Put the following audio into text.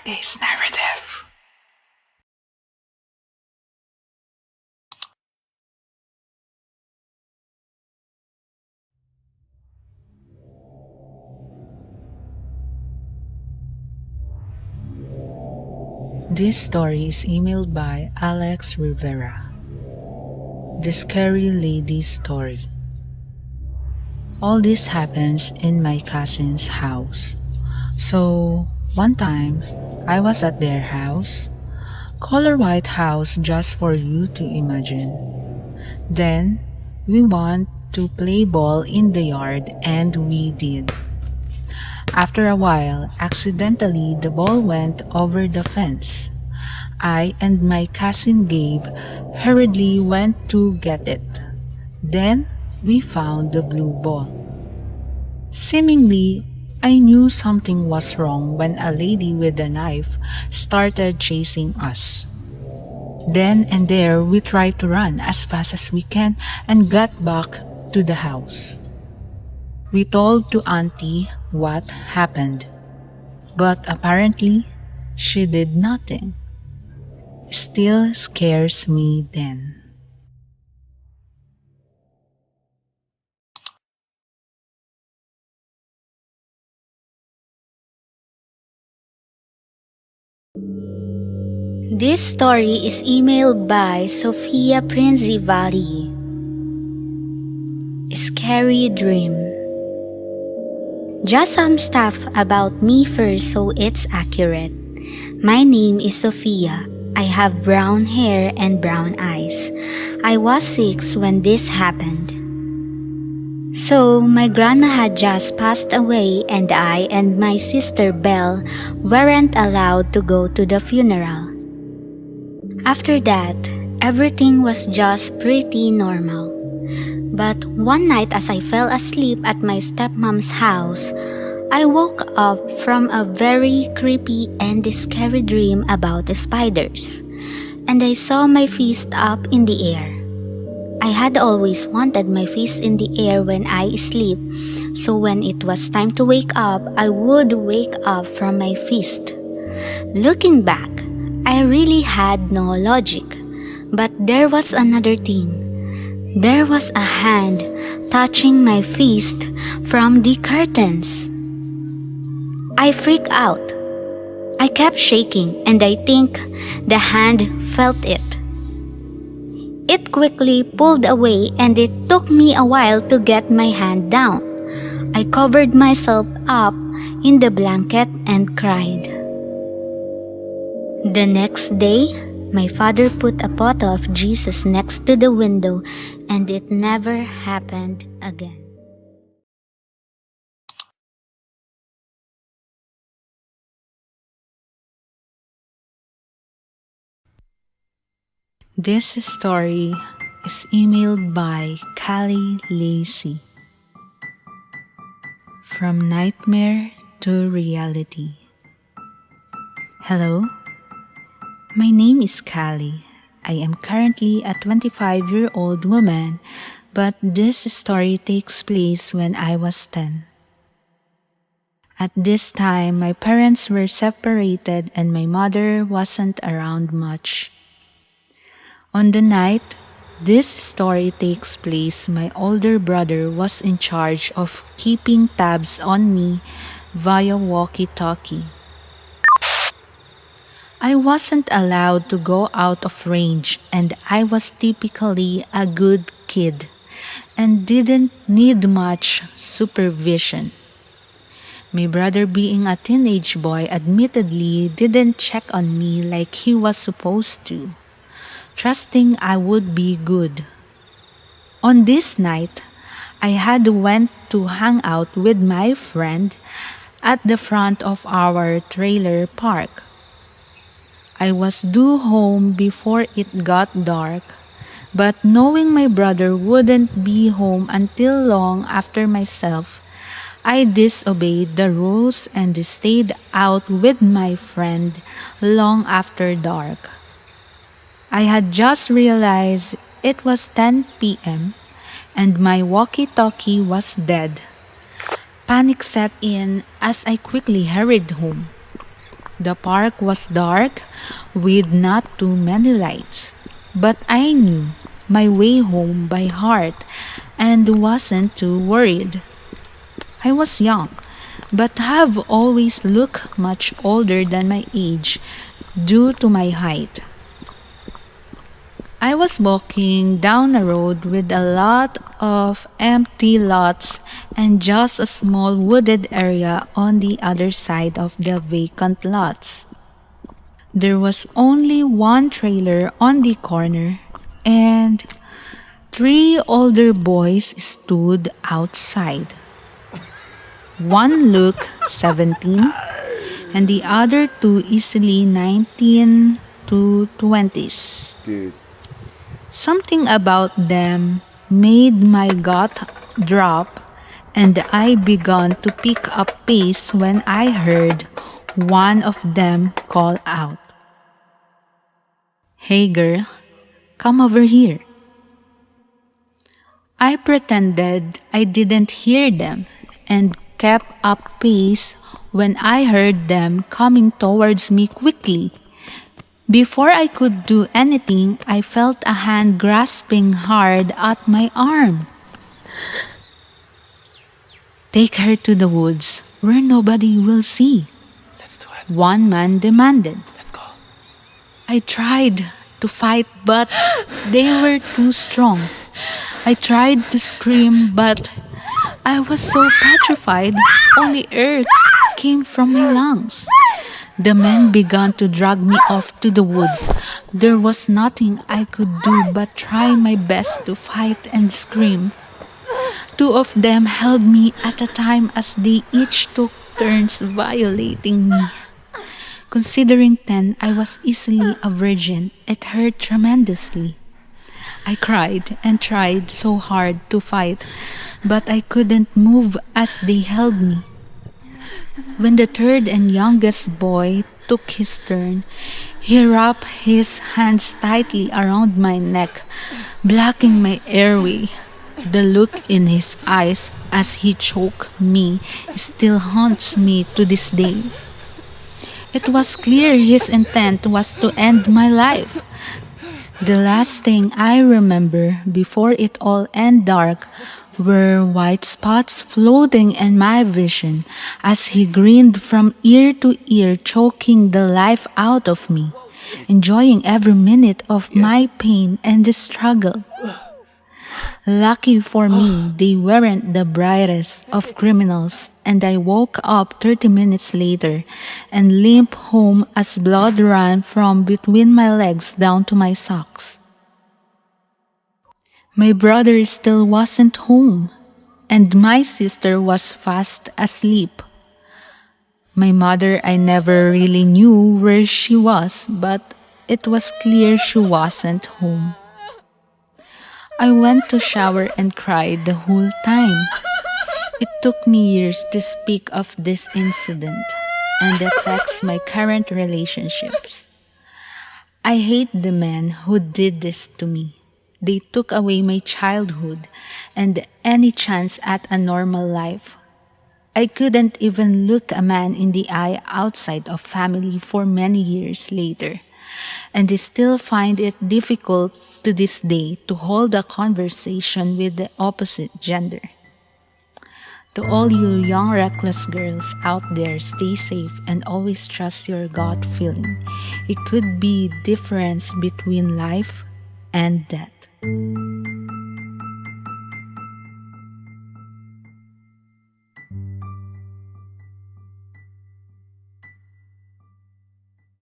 DarkAce Narrative. This story is emailed by Alex Rivera. The Scary Lady Story. All this happens in my cousin's house. So, one time, I was at their house. Color white house just for you to imagine. Then, we want to play ball in the yard and we did. After a while, accidentally the ball went over the fence. I and my cousin Gabe hurriedly went to get it. Then, we found the blue ball. Seemingly, I knew something was wrong when a lady with a knife started chasing us. Then and there, we tried to run as fast as we can and got back to the house. We told to Auntie what happened, but apparently, she did nothing. Still scares me then. This story is emailed by Sofia Princivali. Scary Dream. Just some stuff about me first so it's accurate. My name is Sofia. I have brown hair and brown eyes. I was 6 when this happened. So, my grandma had just passed away and I and my sister Belle weren't allowed to go to the funeral. After that, everything was just pretty normal. But one night as I fell asleep at my stepmom's house, I woke up from a very creepy and scary dream about the spiders, and I saw my fist up in the air. I had always wanted my fist in the air when I sleep, so when it was time to wake up, I would wake up from my fist. Looking back, I really had no logic, but there was another thing. There was a hand touching my fist from the curtains. I freaked out. I kept shaking and I think the hand felt it. It quickly pulled away and it took me a while to get my hand down. I covered myself up in the blanket and cried. The next day, my father put a photo of Jesus next to the window and it never happened again. This story is emailed by Callie Lacey. From Nightmare to Reality. Hello, my name is Callie. I am currently a 25-year-old woman, but this story takes place when I was 10. At this time, my parents were separated and my mother wasn't around much. On the night this story takes place, my older brother was in charge of keeping tabs on me via walkie-talkie. I wasn't allowed to go out of range and I was typically a good kid and didn't need much supervision. My brother, being a teenage boy, admittedly didn't check on me like he was supposed to, trusting I would be good. On this night, I had went to hang out with my friend at the front of our trailer park. I was due home before it got dark, but knowing my brother wouldn't be home until long after myself, I disobeyed the rules and stayed out with my friend long after dark. I had just realized it was 10 p.m. and my walkie-talkie was dead. Panic set in as I quickly hurried home. The park was dark with not too many lights, but I knew my way home by heart and wasn't too worried. I was young, but have always looked much older than my age due to my height. I was walking down a road with a lot of empty lots and just a small wooded area on the other side of the vacant lots. There was only one trailer on the corner, and three older boys stood outside. One looked 17, and the other two easily 19 to 20s. Dude. Something about them made my gut drop, and I began to pick up pace when I heard one of them call out, "Hey girl, come over here." I pretended I didn't hear them and kept up pace when I heard them coming towards me quickly. Before I could do anything, I felt a hand grasping hard at my arm. "Take her to the woods where nobody will see," Let's do it. one man demanded. Let's go. I tried to fight, but they were too strong. I tried to scream, but I was so petrified, only air came from my lungs. The men began to drag me off to the woods. There was nothing I could do but try my best to fight and scream. Two of them held me at a time as they each took turns violating me. Considering then I was easily a virgin, it hurt tremendously. I cried and tried so hard to fight, but I couldn't move as they held me. When the third and youngest boy took his turn, he wrapped his hands tightly around my neck, blocking my airway. The look in his eyes as he choked me still haunts me to this day. It was clear his intent was to end my life. The last thing I remember before it all ended dark were white spots floating in my vision as he grinned from ear to ear, choking the life out of me, enjoying every minute of my pain and the struggle. Lucky for me, they weren't the brightest of criminals, and I woke up 30 minutes later and limped home as blood ran from between my legs down to my socks. My brother still wasn't home, and my sister was fast asleep. My mother, I never really knew where she was, but it was clear she wasn't home. I went to shower and cried the whole time. It took me years to speak of this incident and affects my current relationships. I hate the men who did this to me. They took away my childhood and any chance at a normal life. I couldn't even look a man in the eye outside of family for many years later, and I still find it difficult to this day to hold a conversation with the opposite gender. To all you young reckless girls out there, stay safe and always trust your gut feeling. It could be difference between life and death.